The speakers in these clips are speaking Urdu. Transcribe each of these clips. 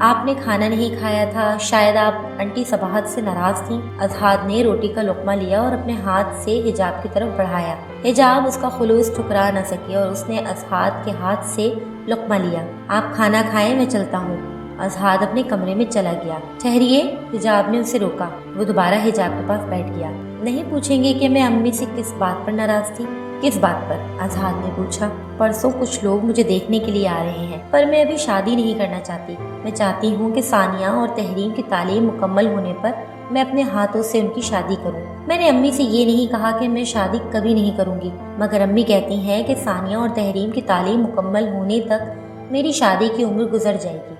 آپ نے کھانا نہیں کھایا تھا، شاید آپ آنٹی صباحت سے ناراض تھیں۔ اصحاد نے روٹی کا لقمہ لیا اور اپنے ہاتھ سے حجاب کی طرف بڑھایا۔ حجاب اس کا خلوص ٹھکرا نہ سکی اور اس نے اصحاد کے ہاتھ سے لقمہ لیا۔ آپ کھانا کھائیں، میں چلتا ہوں۔ اصحاد اپنے کمرے میں چلا گیا۔ ٹھہریے، حجاب نے اسے روکا۔ وہ دوبارہ حجاب کے پاس بیٹھ گیا۔ نہیں پوچھیں گے کہ میں امی سے کس بات پر ناراض تھی؟ کس بات پر؟ اصحاد نے پوچھا۔ پرسوں کچھ لوگ مجھے دیکھنے کے لیے آ رہے ہیں، پر میں ابھی شادی نہیں کرنا چاہتی۔ میں چاہتی ہوں کہ ثانیہ اور تحریم کی تعلیم مکمل ہونے پر میں اپنے ہاتھوں سے ان کی شادی کروں۔ میں نے امی سے یہ نہیں کہا کہ میں شادی کبھی نہیں کروں گی، مگر امی کہتی ہیں کہ ثانیہ اور تحریم کی تعلیم مکمل ہونے تک میری شادی کی عمر گزر جائے گی۔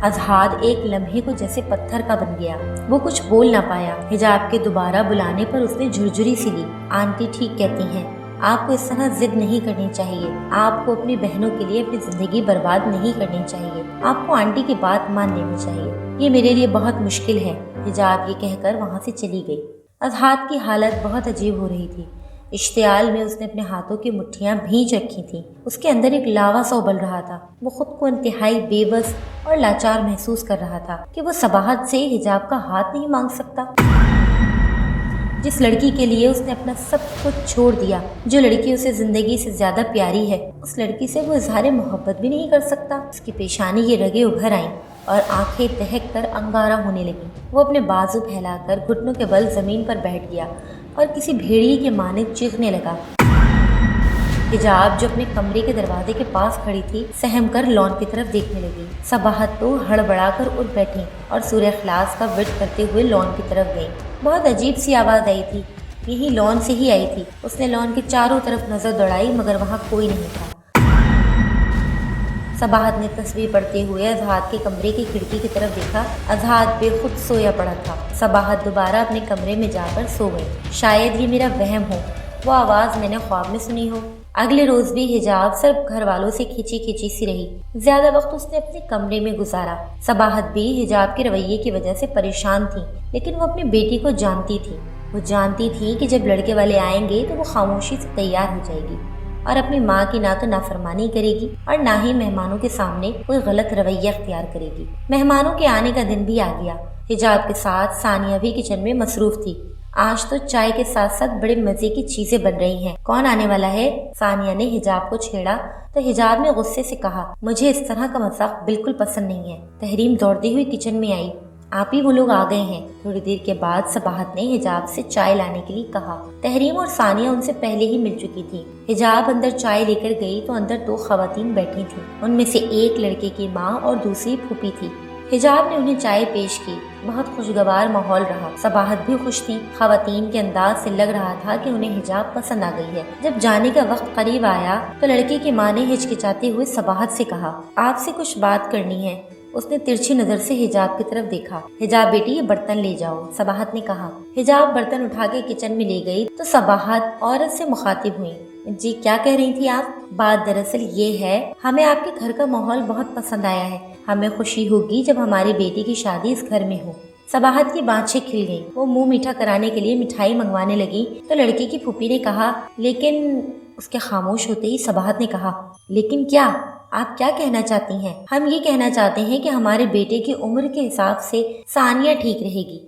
اصحاد ایک لمحے کو جیسے پتھر کا بن گیا۔ وہ کچھ بول نہ پایا۔ حجاب کے دوبارہ بلانے پر اس نے جھرجھری سی لی۔ آنٹی ٹھیک کہتی ہیں، آپ کو اس طرح ضد نہیں کرنی چاہیے۔ آپ کو اپنی بہنوں کے لیے اپنی زندگی برباد نہیں کرنی چاہیے۔ آپ کو آنٹی کی بات مان لینی چاہیے۔ یہ میرے لیے بہت مشکل ہے۔ حجاب یہ کہہ کر وہاں سے چلی گئی۔ اصحاد کی حالت بہت عجیب ہو رہی تھی۔ اشتعال میں اس نے اپنے ہاتھوں کی مٹھیاں بھینچ رکھی تھیں۔ اس کے اندر ایک لاوا سا ابل رہا تھا۔ وہ خود کو انتہائی بے بس اور لاچار محسوس کر رہا تھا کہ وہ صباحت سے حجاب کا ہاتھ نہیں مانگ سکتا، جس لڑکی کے لیے اس نے اپنا سب کچھ چھوڑ دیا، جو لڑکی اسے زندگی سے زیادہ پیاری ہے۔ اس لڑکی سے وہ اظہار محبت بھی نہیں کر سکتا۔ اس کی پیشانی کی رگیں ابھر آئیں اور آنکھیں دہک کر انگارہ ہونے لگیں۔ وہ اپنے بازو پھیلا کر گھٹنوں کے بل زمین پر بیٹھ گیا اور کسی بھیڑیے کے مانند چیخنے لگا۔ حجاب جو اپنے کمرے کے دروازے کے پاس کھڑی تھی، سہم کر لان کی طرف دیکھنے لگی۔ صباحت تو ہڑبڑا کر اٹھ بیٹھی اور سورہ اخلاص کا ورد کرتے ہوئے لان کی طرف گئی۔ بہت عجیب سی آواز آئی تھی، یہی لان سے ہی آئی تھی۔ اس نے لان کے چاروں طرف نظر دوڑائی مگر وہاں کوئی نہیں تھا۔ صباحت نے تسبیح پڑھتے ہوئے اصحاد کے کمرے کی کھڑکی کی طرف دیکھا۔ اصحاد بے خود سویا پڑا تھا۔ صباحت دوبارہ اپنے کمرے میں جا کر سو گئی۔ شاید یہ میرا وہم ہو، وہ آواز میں نے خواب میں سنی ہو۔ اگلے روز بھی حجاب صرف گھر والوں سے کھچی کھچی سی رہی۔ زیادہ وقت اس نے اپنے کمرے میں گزارا۔ صباحت بھی حجاب کے رویے کی وجہ سے پریشان تھی، لیکن وہ اپنی بیٹی کو جانتی تھی۔ وہ جانتی تھی کہ جب لڑکے والے آئیں گے تو وہ خاموشی سے تیار ہو جائے گی اور اپنی ماں کی نہ تو نافرمانی کرے گی اور نہ ہی مہمانوں کے سامنے کوئی غلط رویہ اختیار کرے گی۔ مہمانوں کے آنے کا دن بھی آ گیا۔ حجاب کے ساتھ ثانیہ بھی کچن میں مصروف تھی۔ آج تو چائے کے ساتھ ساتھ بڑے مزے کی چیزیں بن رہی ہیں۔ کون آنے والا ہے؟ ثانیہ نے حجاب کو چھیڑا تو حجاب نے غصے سے کہا، مجھے اس طرح کا مذاق بالکل پسند نہیں ہے۔ تحریم دوڑتی ہوئی کچن میں آئی۔ آپ ہی وہ لوگ آ گئے ہیں۔ تھوڑی دیر کے بعد صباحت نے حجاب سے چائے لانے کے لیے کہا۔ تحریم اور ثانیہ ان سے پہلے ہی مل چکی تھی۔ حجاب اندر چائے لے کر گئی تو اندر دو خواتین بیٹھی تھیں۔ ان میں سے ایک لڑکے کی ماں اور دوسری پھوپھی تھی۔ حجاب نے انہیں چائے پیش کی۔ بہت خوشگوار ماحول رہا۔ صباحت بھی خوش تھی۔ خواتین کے انداز سے لگ رہا تھا کہ انہیں حجاب پسند آ گئی ہے۔ جب جانے کا وقت قریب آیا تو لڑکے کی ماں نے ہچکچاتے ہوئے صباحت سے کہا، آپ سے کچھ بات کرنی ہے۔ اس نے ترچھی نظر سے حجاب کی طرف دیکھا۔ حجاب بیٹی یہ برتن لے جاؤ، صباحت نے کہا۔ حجاب برتن اٹھا کے کچن میں لے گئی تو صباحت عورت سے مخاطب ہوئی، جی کیا کہہ رہی تھی آپ؟ بات دراصل یہ ہے، ہمیں آپ کے گھر کا ماحول بہت پسند آیا ہے۔ ہمیں خوشی ہوگی جب ہماری بیٹی کی شادی اس گھر میں ہو۔ صباحت کی بانچیں کھل گئی۔ وہ منہ میٹھا کرانے کے لیے مٹھائی منگوانے لگی تو لڑکی کی پھوپھی نے کہا، لیکن اس کے خاموش ہوتے ہی صباحت نے کہا، لیکن کیا؟ آپ کیا کہنا چاہتی ہیں؟ ہم یہ کہنا چاہتے ہیں کہ ہمارے بیٹے کی عمر کے حساب سے ثانیہ ٹھیک رہے گی۔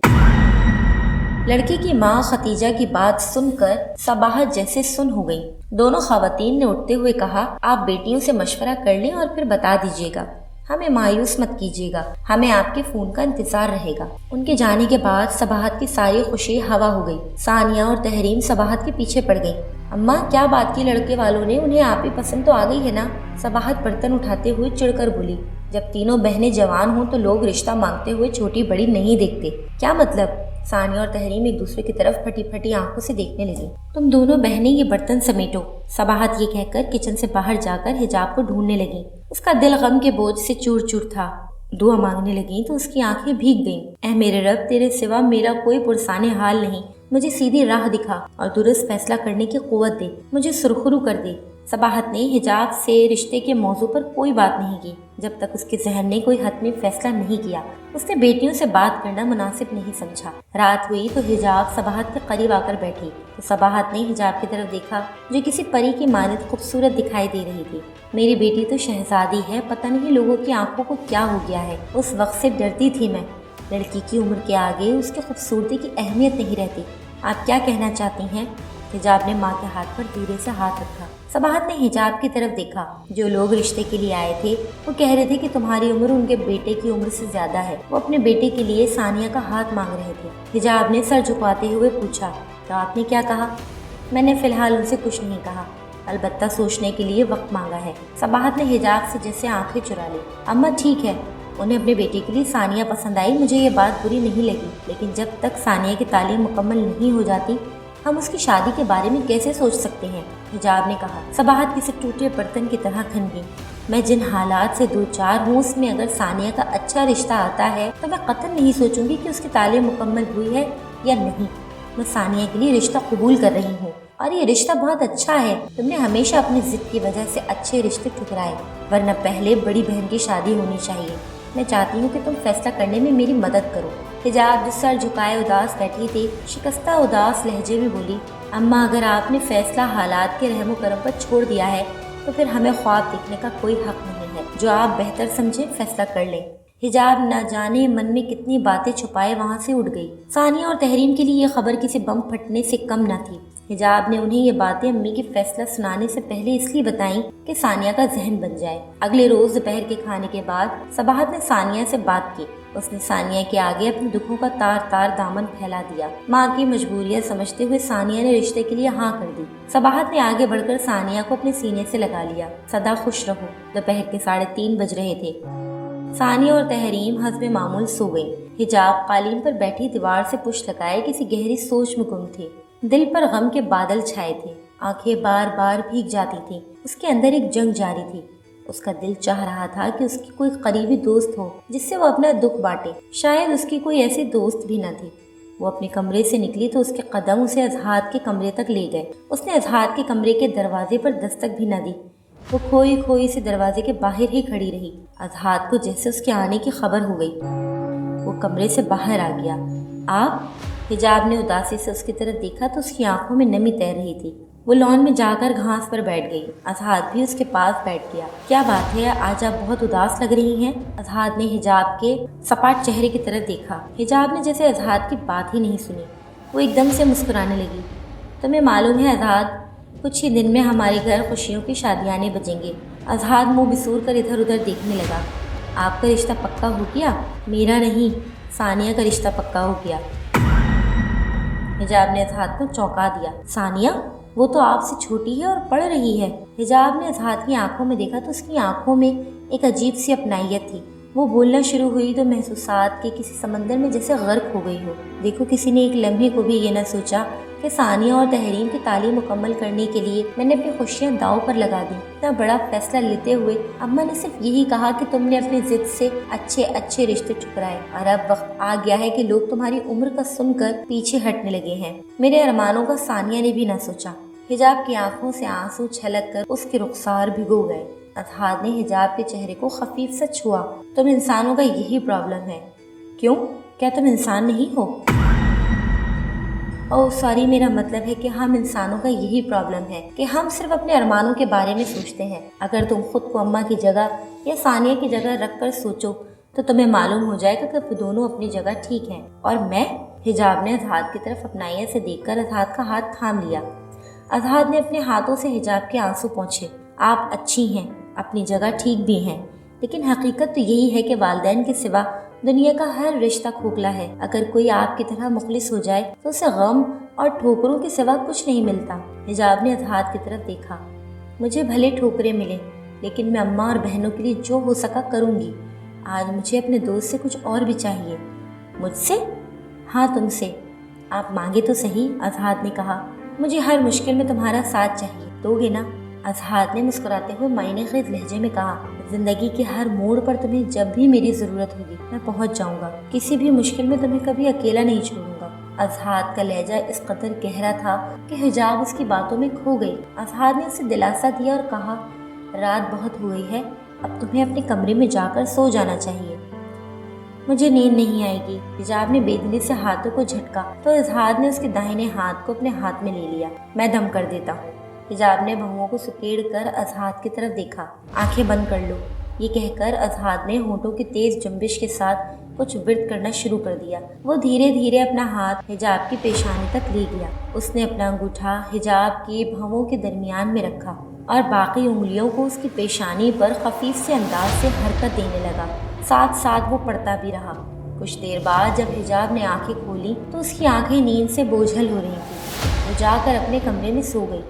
لڑکی کی ماں ختیجہ کی بات سن کر صباحت جیسے سن ہو گئی۔ دونوں خواتین نے اٹھتے ہوئے کہا، آپ بیٹیوں سے مشورہ کر لیں اور پھر بتا دیجیے گا۔ ہمیں مایوس مت کیجیے گا، ہمیں آپ کے فون کا انتظار رہے گا۔ ان کے جانے کے بعد صباحت کی ساری خوشی ہوا ہو گئی۔ ثانیہ اور تحریم صباحت کے پیچھے پڑ گئی۔ اماں کیا بات کی لڑکے والوں نے؟ انہیں آپ ہی پسند تو آ گئی ہے نا؟ صباحت برتن اٹھاتے ہوئے چڑھ کر بولی، جب تینوں بہنیں جوان ہوں تو لوگ رشتہ مانگتے ہوئے چھوٹی بڑی نہیں دیکھتے۔ کیا مطلب؟ ثانیہ اور تحریم ایک دوسرے کی طرف پھٹی پھٹی آنکھوں سے دیکھنے لگی۔ تم دونوں بہنیں یہ برتن سمیٹو، صباحت یہ کہہ کر کچن سے باہر جا کر حجاب کو ڈھونڈنے لگی۔ اس کا دل غم کے بوجھ سے چور چور تھا۔ دعا مانگنے لگی تو اس کی آنکھیں بھیگ گئیں۔ اے میرے رب، تیرے سوا میرا کوئی پرسان حال نہیں، مجھے سیدھی راہ دکھا اور درست فیصلہ کرنے کی قوت دے، مجھے سرخرو کر دے۔ صباحت نے حجاب سے رشتے کے موضوع پر کوئی بات نہیں کی جب تک اس کے ذہن نے کوئی حتمی فیصلہ نہیں کیا۔ اس نے بیٹیوں سے بات کرنا مناسب نہیں سمجھا۔ رات ہوئی تو حجاب صباحت کے قریب آ کر بیٹھی تو صباحت نے حجاب کی طرف دیکھا جو کسی پری کی مانند خوبصورت دکھائی دے رہی تھی۔ میری بیٹی تو شہزادی ہے، پتہ نہیں لوگوں کی آنکھوں کو کیا ہو گیا ہے۔ اس وقت سے ڈرتی تھی میں۔ لڑکی کی عمر کے آگے اس کی خوبصورتی کی اہمیت نہیں رہتی۔ آپ کیا کہنا چاہتی ہیں؟ حجاب نے ماں کے ہاتھ پر دھیرے سے ہاتھ رکھا۔ صباحت نے حجاب کی طرف دیکھا۔ جو لوگ رشتے کے لیے آئے تھے وہ کہہ رہے تھے کہ تمہاری عمر ان کے بیٹے کی عمر سے زیادہ ہے۔ وہ اپنے بیٹے کے لیے ثانیہ کا ہاتھ مانگ رہے تھے۔ حجاب نے سر جھکاتے ہوئے پوچھا، تو آپ نے کیا کہا؟ میں نے فی الحال ان سے کچھ نہیں کہا، البتہ سوچنے کے لیے وقت مانگا ہے۔ صباحت نے حجاب سے جیسے آنکھیں چرا لی۔ اماں ٹھیک ہے، انہیں اپنے بیٹے کے لیے ثانیہ پسند آئی، مجھے یہ بات بری نہیں لگی، لیکن جب تک ثانیہ کی تعلیم مکمل نہیں ہو جاتی ہم اس کی شادی کے بارے میں کیسے سوچ سکتے ہیں؟ حجاب نے کہا۔ صباحت کسی ٹوٹے برتن کی طرح کھن گئی۔ میں جن حالات سے دو چار ہوں اس میں اگر ثانیہ کا اچھا رشتہ آتا ہے تو میں قطعاً نہیں سوچوں گی کہ اس کی تعلیم مکمل ہوئی ہے یا نہیں۔ میں ثانیہ کے لیے رشتہ قبول کر رہی ہوں اور یہ رشتہ بہت اچھا ہے۔ تم نے ہمیشہ اپنی ضد کی وجہ سے اچھے رشتے ٹھکرائے، ورنہ پہلے بڑی بہن کی شادی ہونی چاہیے۔ میں چاہتی ہوں کہ تم فیصلہ کرنے میں میری مدد کرو۔ حجاب جو سر جھکائے اداس بیٹھی تھی شکستہ اداس لہجے میں بولی، اماں اگر آپ نے فیصلہ حالات کے رحم و کرم پر چھوڑ دیا ہے تو پھر ہمیں خواب دیکھنے کا کوئی حق نہیں ہے۔ جو آپ بہتر سمجھیں فیصلہ کر لیں۔ حجاب نہ جانے من میں کتنی باتیں چھپائے وہاں سے اٹھ گئی۔ ثانیہ اور تحریم کے لیے یہ خبر کسی بم پھٹنے سے کم نہ تھی۔ حجاب نے انہیں یہ باتیں امی کی فیصلہ سنانے سے پہلے اس لیے بتائیں کہ ثانیہ کا ذہن بن جائے۔ اگلے روز دوپہر کے کھانے کے بعد صباحت نے ثانیہ سے بات کی۔ اس نے ثانیہ کے آگے اپنے دکھوں کا تار تار دامن پھیلا دیا۔ ماں کی مجبوریت سمجھتے ہوئے ثانیہ نے رشتے کے لیے ہاں کر دی۔ صباحت نے آگے بڑھ کر ثانیہ کو اپنے سینے سے لگا لیا۔ سدا خوش رہو۔ دوپہر کے 3:30 بج رہے تھے۔ ثانیہ اور تحریم حسب معمول سو گئی۔ حجاب قالین پر بیٹھی دیوار سے پشت لگائے کسی گہری سوچ میں گم تھی۔ دل پر غم کے بادل چھائے تھے، آنکھیں بار بار بھیگ جاتی تھیں۔ اس کے اندر ایک جنگ جاری تھی۔ اس کا دل چاہ رہا تھا کہ اس کی کوئی قریبی دوست ہو جس سے وہ اپنا دکھ بانٹے۔ شاید اس کی کوئی ایسی دوست بھی نہ تھی۔ وہ اپنے کمرے سے نکلی تو اس کے قدم اسے اضحاک کے کمرے تک لے گئے۔ اس نے اضحاک کے کمرے کے دروازے پر دستک بھی نہ دی۔ وہ کھوئی کھوئی سے دروازے کے باہر ہی کھڑی رہی۔ اضحاک کو جیسے اس کے آنے کی خبر ہو گئی۔ وہ کمرے سے باہر آ گیا۔ آپ؟ حجاب نے اداسی سے اس کی طرف دیکھا تو اس کی آنکھوں میں نمی تیر رہی تھی۔ وہ لان میں جا کر گھاس پر بیٹھ گئی۔ اضحاک بھی اس کے پاس بیٹھ گیا۔ کیا بات ہے، آج آپ بہت اداس لگ رہی ہیں؟ اضحاک نے حجاب کے سپاٹ چہرے کی طرف دیکھا۔ حجاب نے جیسے اضحاک کی بات ہی نہیں سنی۔ وہ ایک دم سے مسکرانے لگی۔ تمہیں معلوم ہے اضحاک، کچھ ہی دن میں ہمارے گھر خوشیوں کی شادیانے بجیں گے۔ اضحاک منہ بسور کر ادھر ادھر دیکھنے لگا۔ آپ کا رشتہ پکا ہو گیا؟ میرا نہیں، ثانیہ کا رشتہ پکا ہو گیا۔ حجاب نے اضحاک کو چونکا دیا۔ ثانیہ؟ وہ تو آپ سے چھوٹی ہے اور پڑھ رہی ہے۔ حجاب نے اضحاک کی آنکھوں میں دیکھا تو اس کی آنکھوں میں ایک عجیب سی اپنائیت تھی۔ وہ بولنا شروع ہوئی تو محسوسات کے کسی سمندر میں جیسے غرق ہو گئی ہو۔ دیکھو، کسی نے ایک لمحے کو بھی یہ نہ سوچا کہ ثانیہ اور تحریم کی تعلیم مکمل کرنے کے لیے میں نے اپنی خوشیاں داؤ پر لگا دیں۔ اتنا بڑا فیصلہ لیتے ہوئے اماں نے صرف یہی کہا کہ تم نے اپنی ضد سے اچھے رشتے ٹھکرائے اور اب وقت آ گیا ہے کہ لوگ تمہاری عمر کا سن کر پیچھے ہٹنے لگے ہیں۔ میرے ارمانوں کا ثانیہ نے بھی نہ سوچا۔ حجاب کی آنکھوں سے آنسو چھلک کر اس کے رخسار بھگو گئے۔ اضحاک نے حجاب کے چہرے کو خفیف سے چھوا۔ تم انسانوں کا یہی پرابلم ہے۔ کیوں؟ کیا تم انسان نہیں ہو؟ اوہ سوری، میرا مطلب ہے کہ ہم انسانوں کا یہی پرابلم ہے کہ ہم صرف اپنے ارمانوں کے بارے میں سوچتے ہیں۔ اگر تم خود کو اماں کی جگہ یا ثانیہ کی جگہ رکھ کر سوچو تو تمہیں معلوم ہو جائے گا کہ وہ دونوں اپنی جگہ ٹھیک ہیں اور میں۔ حجاب نے اضحاک کی طرف اپنائیت سے دیکھ کر اضحاک کا ہاتھ تھام لیا۔ اضحاک نے اپنے ہاتھوں سے حجاب کے آنسو پونچھے۔ آپ اچھی ہیں، اپنی جگہ ٹھیک بھی ہیں، لیکن حقیقت تو یہی ہے کہ والدین کے سوا دنیا کا ہر رشتہ کھوکھلا ہے۔ اگر کوئی آپ کی طرح مخلص ہو جائے تو اسے غم اور ٹھوکروں کے سوا کچھ نہیں ملتا۔ حجاب نے اضحاک کی طرف دیکھا۔ مجھے بھلے ٹھوکریں ملیں، لیکن میں اماں اور بہنوں کے لیے جو ہو سکا کروں گی۔ آج مجھے اپنے دوست سے کچھ اور بھی چاہیے۔ مجھ سے؟ ہاں، تم سے۔ آپ مانگے تو صحیح، اضحاک نے کہا۔ مجھے ہر مشکل میں تمہارا ساتھ چاہیے، دو گے نا؟ اضحاک نے مسکراتے ہوئے معنی خیز لہجے میں کہا۔ زندگی کے ہر موڑ پر تمہیں جب بھی میری ضرورت ہوگی میں پہنچ جاؤں گا۔ کسی بھی مشکل میں تمہیں کبھی اکیلا نہیں چھوڑوں گا۔ اصحاد کا لہجہ اس قدر گہرا تھا کہ حجاب اس کی باتوں میں کھو گئی۔ اصحاد نے اسے دلاسا دیا اور کہا، رات بہت ہو گئی ہے، اب تمہیں اپنے کمرے میں جا کر سو جانا چاہیے۔ مجھے نیند نہیں آئے گی۔ حجاب نے بے دلی سے ہاتھوں کو جھٹکا تو اصحاد نے اس کے داہنے ہاتھ کو اپنے ہاتھ میں لے لیا۔ میں دم کر دیتا ہوں۔ حجاب نے بھوؤں کو سکیڑ کر اصحاد کی طرف دیکھا۔ آنکھیں بند کر لو، یہ کہہ کر اصحاد نے ہونٹوں کی تیز جنبش کے ساتھ کچھ ورد کرنا شروع کر دیا۔ وہ دھیرے دھیرے اپنا ہاتھ حجاب کی پیشانی تک لے گیا۔ اس نے اپنا انگوٹھا حجاب کے بھووں کے درمیان میں رکھا اور باقی انگلیوں کو اس کی پیشانی پر خفیف سے انداز سے حرکت دینے لگا۔ ساتھ ساتھ وہ پڑھتا بھی رہا۔ کچھ دیر بعد جب حجاب نے آنکھیں کھولی تو اس کی آنکھیں نیند سے بوجھل ہو رہی تھیں۔ وہ جا کر اپنے کمرے میں سو گئی۔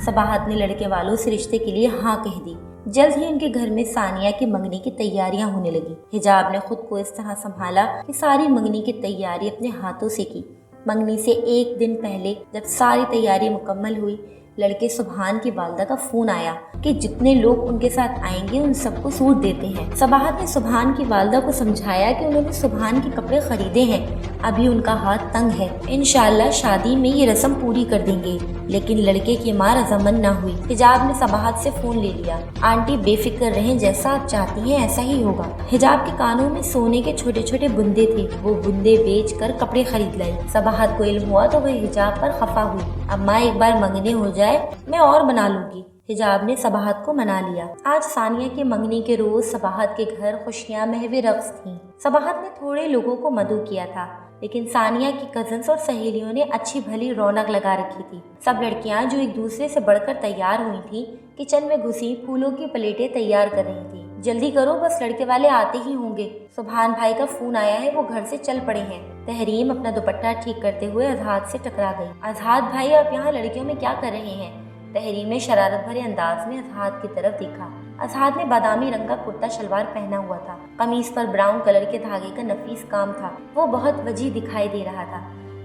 صباحت نے لڑکے والوں سے رشتے کے لیے ہاں کہہ دی۔ جلد ہی ان کے گھر میں ثانیہ کی منگنی کی تیاریاں ہونے لگی۔ حجاب نے خود کو اس طرح سنبھالا کہ ساری منگنی کی تیاری اپنے ہاتھوں سے کی۔ منگنی سے ایک دن پہلے جب ساری تیاری مکمل ہوئی، لڑکے سبحان کی والدہ کا فون آیا کہ جتنے لوگ ان کے ساتھ آئیں گے ان سب کو سوٹ دیتے ہیں۔ صباحت نے سبحان کی والدہ کو سمجھایا کہ انہوں نے سبحان کے کپڑے خریدے ہیں، ابھی ان کا ہاتھ تنگ ہے، انشاءاللہ شادی میں یہ رسم پوری کر دیں گے۔ لیکن لڑکے کی ماں رضامند نہ ہوئی۔ حجاب نے صباحت سے فون لے لیا۔ آنٹی بے فکر رہیں، جیسا آپ چاہتی ہیں ایسا ہی ہوگا۔ حجاب کے کانوں میں سونے کے چھوٹے چھوٹے بندے تھے، وہ بندے بیچ کر کپڑے خرید لائے۔ صباحت کو علم ہوا تو وہ حجاب پر خفا ہوئی۔ اب ماں ایک بار منگنی ہو جائے میں اور بنا لوں گی۔ حجاب نے صباحت کو منا لیا۔ آج ثانیہ کی منگنی کے روز صباحت کے گھر خوشیاں محو رقص تھیں۔ صباحت نے تھوڑے لوگوں کو مدعو کیا تھا، لیکن ثانیہ کی کزنز اور سہیلیوں نے اچھی بھلی رونق لگا رکھی تھی۔ سب لڑکیاں جو ایک دوسرے سے بڑھ کر تیار ہوئی تھیں، کچن میں گھسی پھولوں کی پلیٹیں تیار کر رہی تھیں۔ جلدی کرو، بس لڑکے والے آتے ہی ہوں گے۔ سبحان بھائی کا فون آیا ہے، وہ گھر سے چل پڑے ہیں۔ تحریم اپنا دوپٹہ ٹھیک کرتے ہوئے اصحاد سے ٹکرا گئی۔ اصحاد بھائی، آپ یہاں لڑکیوں میں کیا کر رہے ہیں؟ تحریم نے شرارت بھرے انداز میں اصحاد کی طرف دیکھا۔ اصحاد نے بادامی رنگ کا کرتا شلوار پہنا ہوا تھا، قمیص پر براؤن کلر کے دھاگے کا نفیس کام تھا، وہ بہت وجیح دکھائی دے رہا تھا۔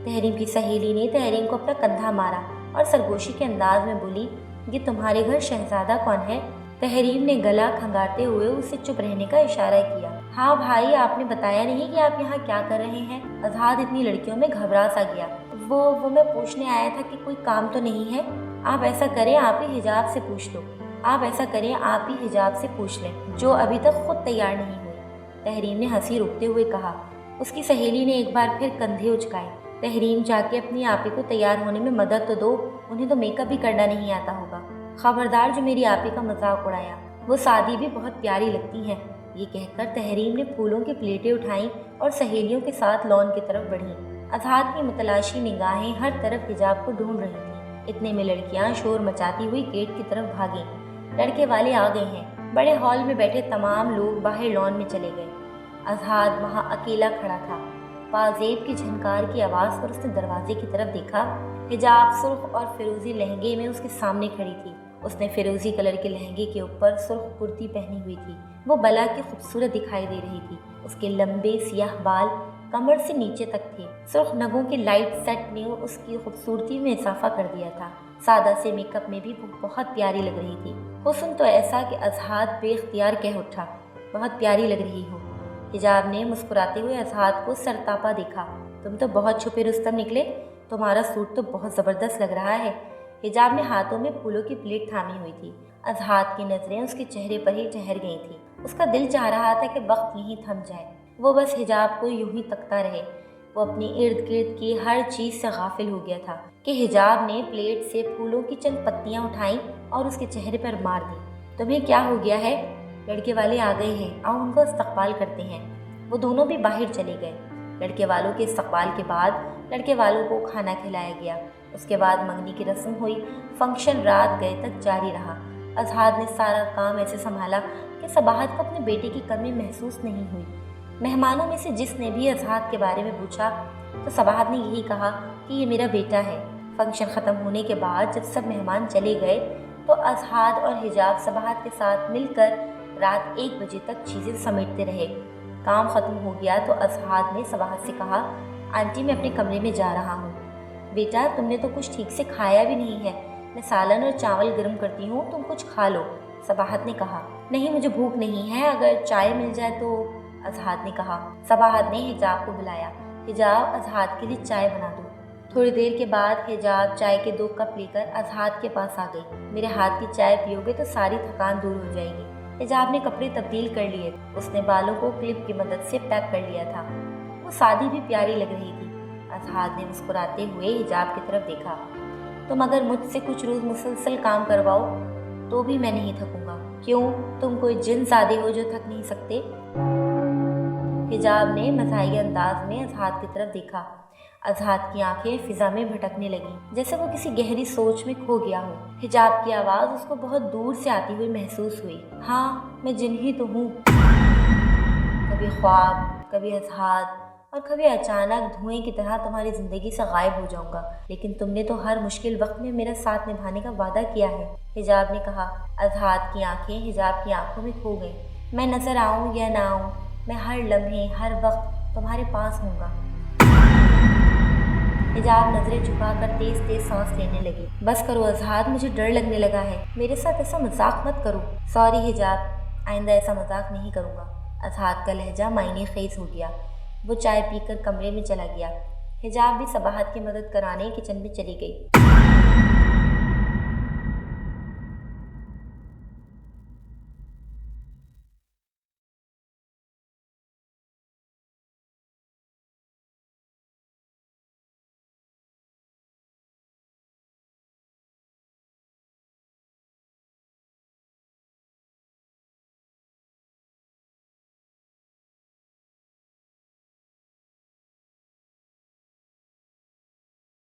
تحریم کی سہیلی نے تحریم کو اپنا کندھا مارا اور سرگوشی کے انداز میں بولی، یہ تمہارے گھر شہزادہ کون ہے؟ تحریم نے گلا کھنگارتے ہوئے اسے چپ رہنے کا اشارہ کیا۔ ہاں بھائی، آپ نے بتایا نہیں کہ آپ یہاں کیا کر رہے ہیں؟ اصحاد اتنی لڑکیوں میں گھبرا سا گیا۔ وہ میں پوچھنے آیا تھا کہ کوئی کام تو نہیں ہے؟ آپ ایسا کریں، آپ ہی حجاب سے پوچھ لو۔ آپ ایسا کریں، آپ ہی حجاب سے پوچھ لیں، جو ابھی تک خود تیار نہیں ہوئی۔ تحریم نے ہنسی روکتے ہوئے کہا۔ اس کی سہیلی نے ایک بار پھر کندھے اچکائے۔ تحریم، جا کے اپنی آپی کو تیار ہونے میں مدد تو دو، انہیں تو میک اپ بھی کرنا نہیں آتا ہوگا۔ خبردار جو میری آپی کا مذاق اڑایا، وہ سادی بھی بہت پیاری لگتی ہیں۔ یہ کہہ کر تحریم نے پھولوں کی پلیٹیں اٹھائیں اور سہیلیوں کے ساتھ لان کی طرف بڑھی۔ اصحاد کی متلاشی نگاہیں ہر طرف حجاب کو ڈھونڈ رہی تھیں۔ اتنے میں لڑکیاں شور مچاتی ہوئی گیٹ کی طرف بھاگیں۔ لڑکے والے آ گئے ہیں۔ بڑے ہال میں بیٹھے تمام لوگ باہر لان میں چلے گئے۔ اصحاد وہاں اکیلا کھڑا تھا۔ پازیب کی جھنکار کی آواز پر اس نے دروازے کی طرف دیکھا۔ حجاب سرخ اور فیروزی لہنگے میں اس کے سامنے کھڑی تھی۔ اس نے فیروزی کلر کے لہنگے کے اوپر سرخ کرتی پہنی ہوئی تھی۔ وہ بلا کی خوبصورت دکھائی دے رہی تھی۔ اس کے لمبے سیاہ بال کمر سے نیچے تک تھے۔ سرخ نگوں کے لائٹ سیٹ نے اس کی خوبصورتی میں اضافہ کر دیا تھا۔ سادہ سے میک اپ میں بھی وہ بہت پیاری لگ رہی تھی۔ حسن تو ایسا کہ اصحاد بے اختیار کہہ اٹھا، بہت پیاری لگ رہی ہو۔ حجاب نے مسکراتے ہوئے اصحاد کو سرتاپا دیکھا۔ تم تو بہت چھپے رستم نکلے، تمہارا سوٹ تو بہت زبردست لگ رہا ہے۔ حجاب نے ہاتھوں میں پھولوں کی پلیٹ تھامی ہوئی تھی۔ اصحاد کی نظریں اس کے چہرے پر ہی ٹھہر گئی تھیں۔ اس کا دل چاہ رہا تھا کہ وقت یہیں تھم جائے، وہ بس حجاب کو یوں ہی تکتا رہے۔ وہ اپنی ارد گرد کی ہر چیز سے غافل ہو گیا تھا کہ حجاب نے پلیٹ سے پھولوں کی چند پتیاں اٹھائیں اور اس کے چہرے پر مار دی۔ تمہیں کیا ہو گیا ہے؟ لڑکے والے آ گئے ہیں، آؤ ان کو استقبال کرتے ہیں۔ وہ دونوں بھی باہر چلے گئے۔ لڑکے والوں کے استقبال کے بعد لڑکے والوں کو کھانا کھلایا گیا۔ اس کے بعد منگنی کی رسم ہوئی۔ فنکشن رات گئے تک جاری رہا۔ اصحاد نے سارا کام ایسے سنبھالا کہ صباحت کو اپنے بیٹے کی کمی محسوس نہیں ہوئی۔ مہمانوں میں سے جس نے بھی اصحاد کے بارے میں پوچھا تو صباحت نے یہی کہا کہ یہ میرا بیٹا ہے۔ فنکشن ختم ہونے کے بعد جب سب مہمان چلے گئے تو اصحاد اور حجاب صباحت کے ساتھ مل کر رات 1 بجے تک چیزیں سمیٹتے رہے۔ کام ختم ہو گیا تو اصحاد نے صباحت سے کہا، آنٹی میں اپنے کمرے میں جا رہا ہوں۔ بیٹا، تم نے تو کچھ ٹھیک سے کھایا بھی نہیں ہے، میں سالن اور چاول گرم کرتی ہوں، تم کچھ کھا لو۔ صباحت نے کہا، نہیں مجھے بھوک نہیں ہے، اگر چائے مل جائے تو۔ اصحاد نے کہا۔ صباحت نے حجاب کو بلایا۔ حجاب اظہار کے لیے چائے بنا دو۔ تھوڑی دیر کے بعد حجاب چائے کے 2 کپ لے کر اظہار کے پاس آ گئی۔ میرے ہاتھ کی چائے پیو گے تو ساری تھکان دور ہو جائے گی۔ حجاب نے کپڑے تبدیل کر لیے، اس نے بالوں کو کلپ کی مدد سے پیک کر لیا تھا، وہ سادی بھی پیاری لگ رہی تھی۔ اظہار نے مسکراتے ہوئے حجاب کی طرف دیکھا۔ تم اگر مجھ سے کچھ روز مسلسل کام کرواؤ تو بھی میں نہیں تھکوں گا۔ کیوں، تم کوئی جن زادے ہو جو تھک نہیں سکتے؟ حجاب نے مزاحیہ انداز میں اظہار کی طرف دیکھا۔ اظہار کی آنکھیں فضا میں بھٹکنے لگیں جیسے وہ کسی گہری سوچ میں کھو گیا ہو۔ حجاب کی آواز اس کو بہت دور سے آتی ہوئی محسوس ہوئی۔ ہاں، میں جن ہی تو ہوں، کبھی خواب، کبھی اظہار، اور کبھی اچانک دھوئیں کی طرح تمہاری زندگی سے غائب ہو جاؤں گا، لیکن تم نے تو ہر مشکل وقت میں میرا ساتھ نبھانے کا وعدہ کیا ہے، حجاب نے کہا۔ اظہار کی آنکھیں حجاب کی آنکھوں میں کھو گئیں۔ میں نظر آؤں یا نہ آؤں، میں ہر لمحے، ہر وقت تمہارے پاس ہوں گا۔ حجاب نظریں جھکا کر تیز تیز سانس لینے لگی۔ بس کرو اظہار، مجھے ڈر لگنے لگا ہے، میرے ساتھ ایسا مذاق مت کرو۔ سوری حجاب، آئندہ ایسا مذاق نہیں کروں گا۔ اظہار کا لہجہ معنی خیز ہو گیا۔ وہ چائے پی کر کمرے میں چلا گیا۔ حجاب بھی صباحت کی مدد کرانے کچن میں چلی گئی۔